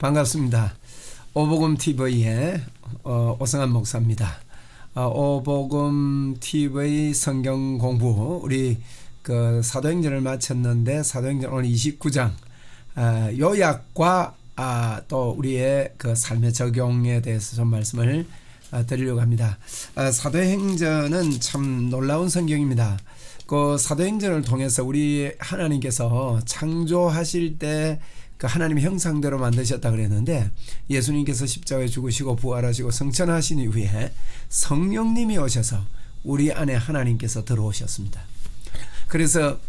반갑습니다. 오복음 TV의 오승환 목사입니다. 오복음 TV 성경 공부 우리 그 사도행전을 마쳤는데 사도행전 오늘 29장 요약과 또 우리의 그 삶의 적용에 대해서 좀 말씀을 드리려고 합니다. 사도행전은 참 놀라운 성경입니다. 그 사도행전을 통해서 우리 하나님께서 창조하실 때 그 하나님의 형상대로 만드셨다 그랬는데 예수님께서 십자가에 죽으시고 부활하시고 성천하신 이후에 성령님이 오셔서 우리 안에 하나님께서 들어오셨습니다. 그래서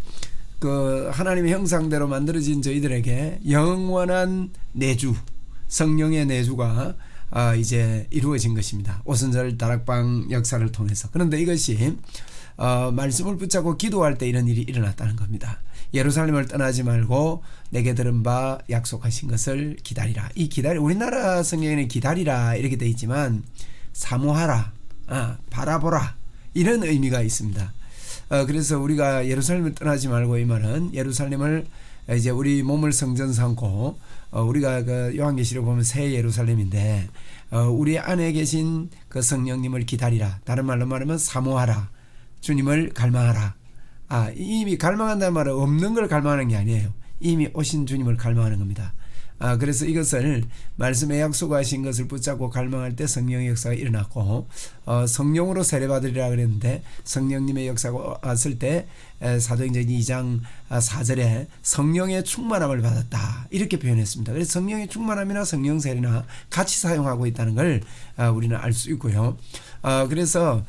그 하나님의 형상대로 만들어진 저희들에게 영원한 내주, 성령의 내주가 이제 이루어진 것입니다. 오순절 다락방 역사를 통해서. 그런데 이것이 말씀을 붙잡고 기도할 때 이런 일이 일어났다는 겁니다. 예루살렘을 떠나지 말고 내게 들은 바 약속하신 것을 기다리라. 이 우리나라 성경에는 기다리라 이렇게 되어 있지만 사모하라, 바라보라 이런 의미가 있습니다. 그래서 우리가 예루살렘을 떠나지 말고 이 말은 예루살렘을 이제 우리 몸을 성전 삼고 우리가 그 요한계시록 보면 새 예루살렘인데 우리 안에 계신 그 성령님을 기다리라. 다른 말로 말하면 사모하라. 주님을 갈망하라. 이미 갈망한다는 말은 없는 걸 갈망하는 게 아니에요. 이미 오신 주님을 갈망하는 겁니다. 그래서 이것을 말씀에 약속하신 것을 붙잡고 갈망할 때 성령의 역사가 일어났고 성령으로 세례받으리라 그랬는데 성령님의 역사가 왔을 때 사도행전 2장 4절에 성령의 충만함을 받았다 이렇게 표현했습니다. 그래서 성령의 충만함이나 성령 세례나 같이 사용하고 있다는 걸 우리는 알 수 있고요. 그래서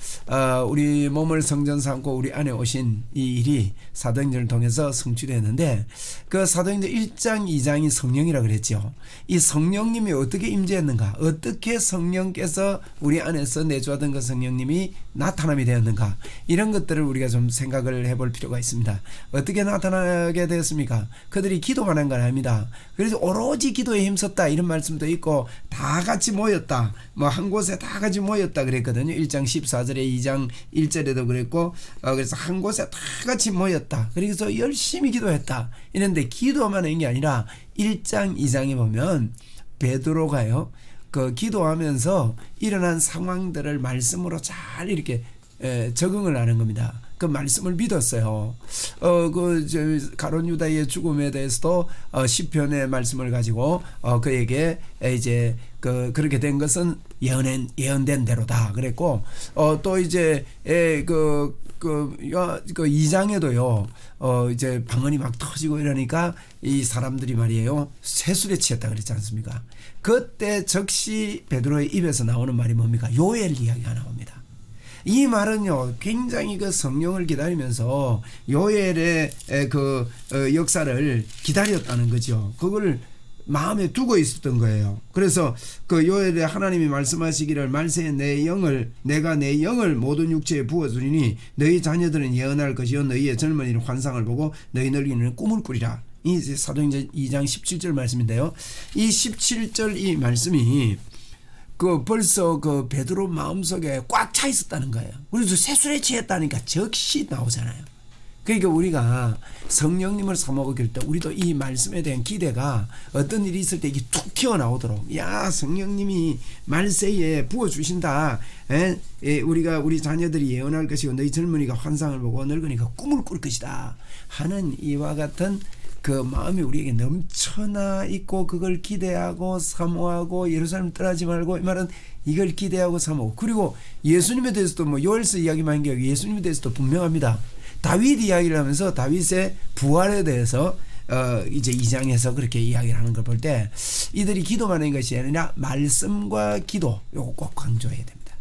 우리 몸을 성전 삼고 우리 안에 오신 이 일이 사도행전을 통해서 성취되었는데 그 사도행전 1장 2장이 성령이라 그랬죠. 이 성령님이 어떻게 임재했는가, 어떻게 성령께서 우리 안에서 내주하던 그 성령님이 나타남이 되었는가, 이런 것들을 우리가 좀 생각을 해볼 필요가 있습니다. 어떻게 나타나게 되었습니까? 그들이 기도만 한 건 아닙니다. 그래서 오로지 기도에 힘썼다 이런 말씀도 있고 다 같이 모였다, 뭐 한 곳에 다 같이 모였다 그랬거든요. 1장 14절에 2장 1절에도 그랬고 그래서 한 곳에 다 같이 모였다. 그래서 열심히 기도했다. 이런데 기도만 한 게 아니라 1장 2장에 보면 베드로가요 그 기도하면서 일어난 상황들을 말씀으로 잘 이렇게 적응을 하는 겁니다. 그 말씀을 믿었어요. 가룟 유다의 죽음에 대해서도 시편의 말씀을 가지고 그에게 이제 그렇게 된 것은 예언된 대로다 그랬고 또 이제 그 2장에도요 이제 방언이 막 터지고 이러니까 이 사람들이 말이에요 세술에 취했다 그랬지 않습니까? 그때 즉시 베드로의 입에서 나오는 말이 뭡니까? 요엘 이야기가 나옵니다. 이 말은요 굉장히 그 성령을 기다리면서 요엘의 그 역사를 기다렸다는 거죠. 그걸 마음에 두고 있었던 거예요. 그래서 그 요엘에 하나님이 말씀하시기를 말세에 내가 내 영을 모든 육체에 부어주리니 너희 자녀들은 예언할 것이요 너희의 젊은이는 환상을 보고 너희 늙은이는 꿈을 꾸리라. 이 사도행전 2장 17절 말씀인데요. 이 17절 이 말씀이 벌써 그 베드로 마음속에 꽉 차 있었다는 거예요. 그래서 세술에 취했다니까 즉시 나오잖아요. 그러니까 우리가 성령님을 사모하길 때 우리도 이 말씀에 대한 기대가 어떤 일이 있을 때 이게 툭 튀어나오도록 성령님이 말세에 부어주신다. 우리 자녀들이 예언할 것이고 너희 젊은이가 환상을 보고 늙은이가 꿈을 꿀 것이다 하는 이와 같은 그 마음이 우리에게 넘쳐나 있고 그걸 기대하고 사모하고 예루살렘 떠나지 말고 이 말은 이걸 기대하고 사모하고 그리고 예수님에 대해서도 뭐 요엘서 이야기만 한 게 아니고 예수님에 대해서도 분명합니다. 다윗 이야기를 하면서 다윗의 부활에 대해서 이제 2장에서 그렇게 이야기를 하는 걸 볼 때 이들이 기도만 한 것이 아니라 말씀과 기도 요거 꼭 강조해야 됩니다.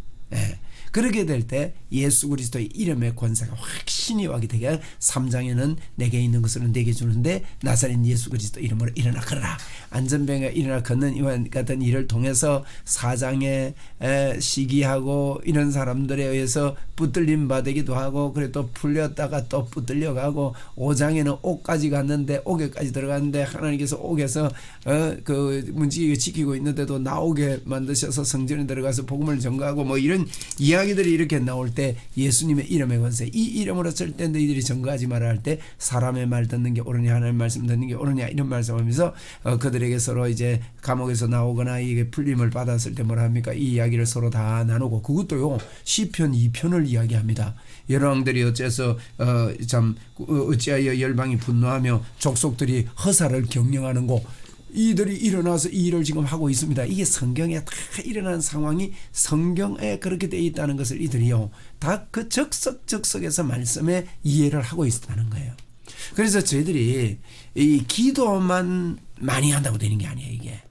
그렇게 될 때 예수 그리스도의 이름의 권세가 확신이 와게 되게 3장에는 내게 있는 것을 내게 주는데 나사렛 예수 그리스도 이름으로 일어나 걸어라. 안전병에 일어나 걷는 이와 같은 일을 통해서 4장에 시기하고 이런 사람들에 의해서 붙들림 받기도 하고 그래 또 풀렸다가 또 붙들려 가고 5장에는 옥까지 갔는데 옥에까지 들어갔는데 하나님께서 옥에서 그 문지기를 지키고 있는데도 나오게 만드셔서 성전에 들어가서 복음을 전가하고 뭐 이런 이야기들이 이렇게 나올 때 예수님의 이름의 권세 이 이름으로 받았을 때 너희들이 증거하지 말아 할 때 사람의 말 듣는 게 옳으냐 하나님의 말씀 듣는 게 옳으냐 이런 말씀하면서 그들에게 서로 이제 감옥에서 나오거나 이게 풀림을 받았을 때 뭐라 합니까? 이 이야기를 서로 다 나누고 그것도요 시편 2편을 이야기합니다. 열왕들이 어째서 참 어찌하여 열방이 분노하며 족속들이 허사를 경영하는고 이들이 일어나서 이 일을 지금 하고 있습니다. 이게 성경에 다 일어난 상황이 성경에 그렇게 되어 있다는 것을 이들이요 다 그 적석적석에서 말씀에 이해를 하고 있다는 거예요. 그래서 저희들이 이 기도만 많이 한다고 되는 게 아니에요 이게.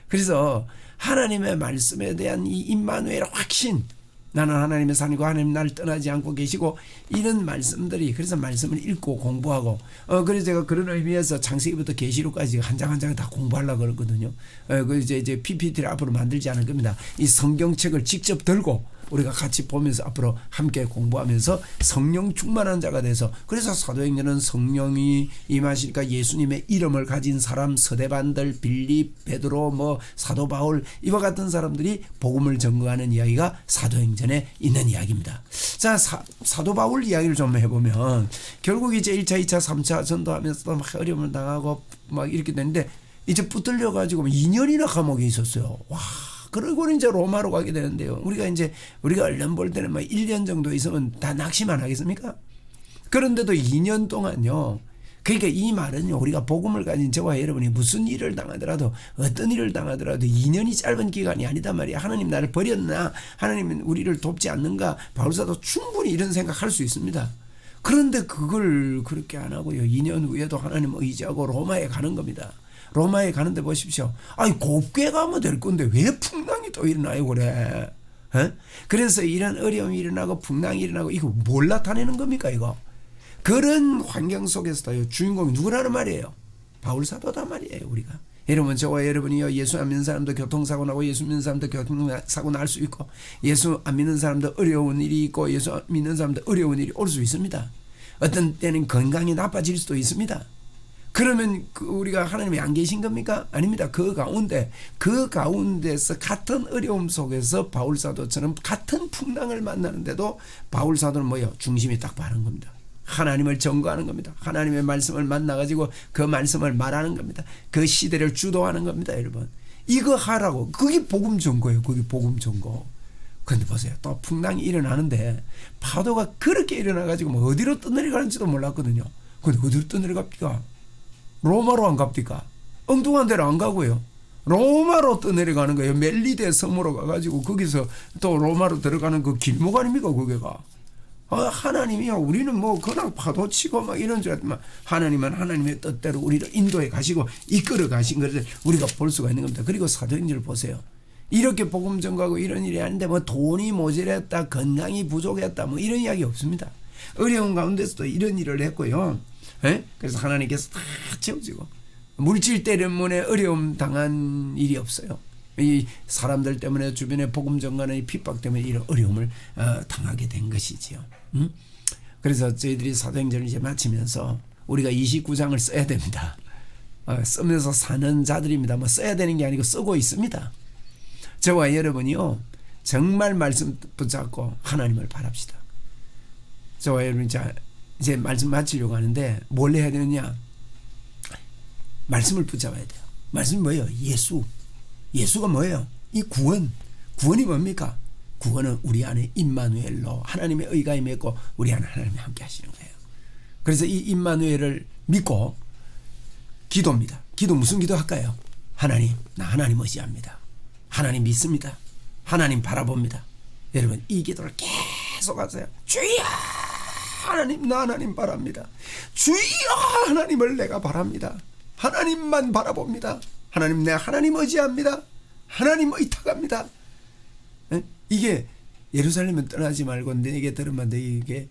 그래서 하나님의 말씀에 대한 이 임마누엘 확신, 나는 하나님의 산이고 하나님 나를 떠나지 않고 계시고 이런 말씀들이, 그래서 말씀을 읽고 공부하고 그래서 제가 그런 의미에서 창세기부터 계시록까지 한 장 한 장 다 공부하려고 그러거든요. 그 이제 PPT를 앞으로 만들지 않을 겁니다. 이 성경책을 직접 들고 우리가 같이 보면서 앞으로 함께 공부하면서 성령 충만한 자가 돼서, 그래서 사도행전은 성령이 임하시니까 예수님의 이름을 가진 사람 서대반들 빌립 베드로 뭐 사도 바울 이와 같은 사람들이 복음을 전거하는 이야기가 사도행전에 있는 이야기입니다. 자, 사도 바울 이야기를 좀 해보면 결국 이제 1차 2차 3차 전도하면서 막 어려움을 당하고 막 이렇게 되는데 이제 붙들려 가지고 2년이나 감옥에 있었어요. 와. 그리고 이제 로마로 가게 되는데요. 우리가 얼른 볼 때는 막 1년 정도 있으면 다 낚시만 하겠습니까? 그런데도 2년 동안요. 그러니까 이 말은요, 우리가 복음을 가진 저와 여러분이 무슨 일을 당하더라도 어떤 일을 당하더라도 2년이 짧은 기간이 아니단 말이야. 하나님 나를 버렸나? 하나님은 우리를 돕지 않는가? 바울사도 충분히 이런 생각할 수 있습니다. 그런데 그걸 그렇게 안 하고요. 2년 후에도 하나님 의지하고 로마에 가는 겁니다. 로마에 가는데 보십시오. 아니 곱게 가면 될 건데 왜 풍랑이 또 일어나요 그래? 그래서 이런 어려움이 일어나고 풍랑이 일어나고 이거 뭘 나타내는 겁니까 이거? 그런 환경 속에서도 주인공이 누구라는 말이에요? 바울사도다 말이에요 우리가. 여러분 저와 여러분이요 예수 안 믿는 사람도 교통사고 나고 예수 믿는 사람도 교통사고 날 수 있고 예수 안 믿는 사람도 어려운 일이 있고 예수 안 믿는 사람도 어려운 일이 올 수 있습니다. 어떤 때는 건강이 나빠질 수도 있습니다. 그러면 우리가 하나님이 안 계신 겁니까? 아닙니다. 그 가운데서 같은 어려움 속에서 바울사도처럼 같은 풍랑을 만나는데도 바울사도는 뭐예요? 중심이 딱 바른 겁니다. 하나님을 전거하는 겁니다. 하나님의 말씀을 만나가지고 그 말씀을 말하는 겁니다. 그 시대를 주도하는 겁니다. 여러분 이거 하라고. 그게 복음 전거예요. 그게 복음 전거. 그런데 보세요. 또 풍랑이 일어나는데 파도가 그렇게 일어나가지고 뭐 어디로 떠내려가는지도 몰랐거든요. 근데 어디로 떠내려갑니까? 로마로 안 갑니까? 엉뚱한 데로 안 가고요. 로마로 떠내려가는 거예요. 멜리데 섬으로 가가지고 거기서 또 로마로 들어가는 그 길목 아닙니까 그게가. 하나님이요 우리는 뭐 그냥 파도 치고 막 이런 줄 알지만 하나님은 하나님의 뜻대로 우리를 인도해 가시고 이끌어 가신 것을 우리가 볼 수가 있는 겁니다. 그리고 사도행전을 보세요. 이렇게 복음 전가하고 이런 일이 아닌데 뭐 돈이 모자랐다 건강이 부족했다 뭐 이런 이야기 없습니다. 어려운 가운데서도 이런 일을 했고요. 그래서 하나님께서 다 채워지고 물질 때문에 어려움 당한 일이 없어요. 이 사람들 때문에 주변에 복음 전가는 핍박 때문에 이런 어려움을 당하게 된 것이지요. 그래서 저희들이 사도행전을 이제 마치면서 우리가 29장을 써야 됩니다. 쓰면서 사는 자들입니다. 뭐 써야 되는 게 아니고 쓰고 있습니다. 저와 여러분이요 정말 말씀 붙잡고 하나님을 바랍시다. 저와 여러분 이제 말씀 마치려고 하는데 뭘 해야 되느냐? 말씀을 붙잡아야 돼요. 말씀이 뭐예요? 예수가 뭐예요? 이 구원이 뭡니까? 구원은 우리 안에 임마누엘로 하나님의 의가 임했고 우리 안에 하나님이 함께 하시는 거예요. 그래서 이 임마누엘을 믿고 기도입니다. 기도 무슨 기도 할까요? 하나님, 나 하나님 의지합니다. 하나님 믿습니다. 하나님 바라봅니다. 여러분 이 기도를 계속 하세요. 주여 하나님, 나 하나님 바랍니다. 주여 하나님을 내가 바랍니다. 하나님만 바라봅니다. 하나님, 내 하나님 의지합니다. 하나님 의탁합니다. 이게 예루살렘은 떠나지 말고 내게 들으면 내게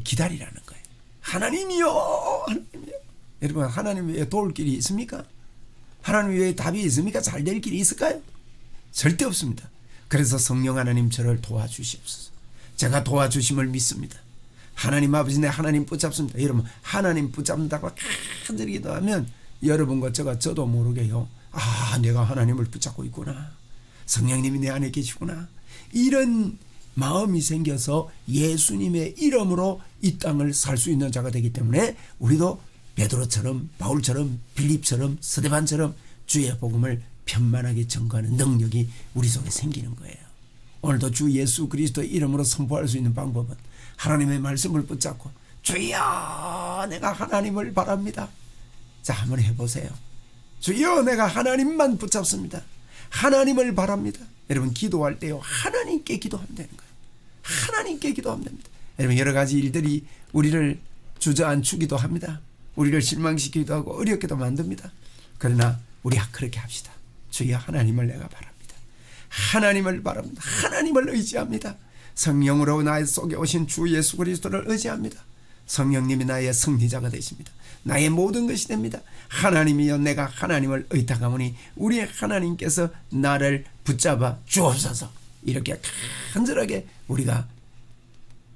기다리라는 거예요. 하나님이요, 하나님이요. 여러분 하나님 외에 도울 길이 있습니까? 하나님 외에 답이 있습니까? 잘 될 길이 있을까요? 절대 없습니다. 그래서 성령 하나님 저를 도와주시옵소서. 제가 도와주심을 믿습니다. 하나님 아버지 내 하나님 붙잡습니다. 여러분 하나님 붙잡는다고 간절히 기도하면 여러분과 저도 모르게요. 아 내가 하나님을 붙잡고 있구나. 성령님이 내 안에 계시구나. 이런 마음이 생겨서 예수님의 이름으로 이 땅을 살 수 있는 자가 되기 때문에 우리도 베드로처럼 바울처럼 빌립처럼 스데반처럼 주의 복음을 편만하게 전거하는 능력이 우리 속에 생기는 거예요. 오늘도 주 예수 그리스도 이름으로 선포할 수 있는 방법은 하나님의 말씀을 붙잡고 주여 내가 하나님을 바랍니다. 자, 한번 해보세요. 주여 내가 하나님만 붙잡습니다. 하나님을 바랍니다. 여러분 기도할 때요 하나님께 기도하면 되는 거예요. 하나님께 기도하면 됩니다. 여러분 여러 가지 일들이 우리를 주저앉히기도 합니다. 우리를 실망시키기도 하고 어렵게도 만듭니다. 그러나 우리 그렇게 합시다. 주여 하나님을 내가 바랍니다. 하나님을 바랍니다. 하나님을 의지합니다. 성령으로 나의 속에 오신 주 예수 그리스도를 의지합니다. 성령님이 나의 승리자가 되십니다. 나의 모든 것이 됩니다. 하나님이여 내가 하나님을 의탁하오니 우리 하나님께서 나를 붙잡아 주옵소서. 이렇게 간절하게 우리가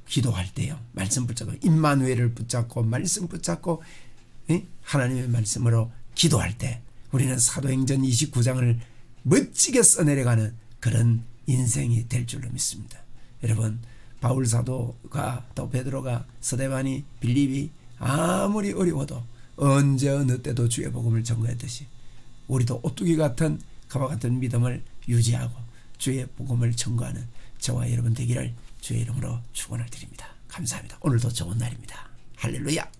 기도할 때요 말씀 붙잡고 임마누엘을 붙잡고 말씀 붙잡고 하나님의 말씀으로 기도할 때 우리는 사도행전 29장을 멋지게 써내려가는 그런 인생이 될 줄로 믿습니다. 여러분 바울 사도가 또 베드로가 스데반이 빌립이 아무리 어려워도 언제 어느 때도 주의 복음을 전거했듯이 우리도 오뚜기 같은 그와 같은 믿음을 유지하고 주의 복음을 전거하는 저와 여러분 되기를 주의 이름으로 축원을 드립니다. 감사합니다. 오늘도 좋은 날입니다. 할렐루야.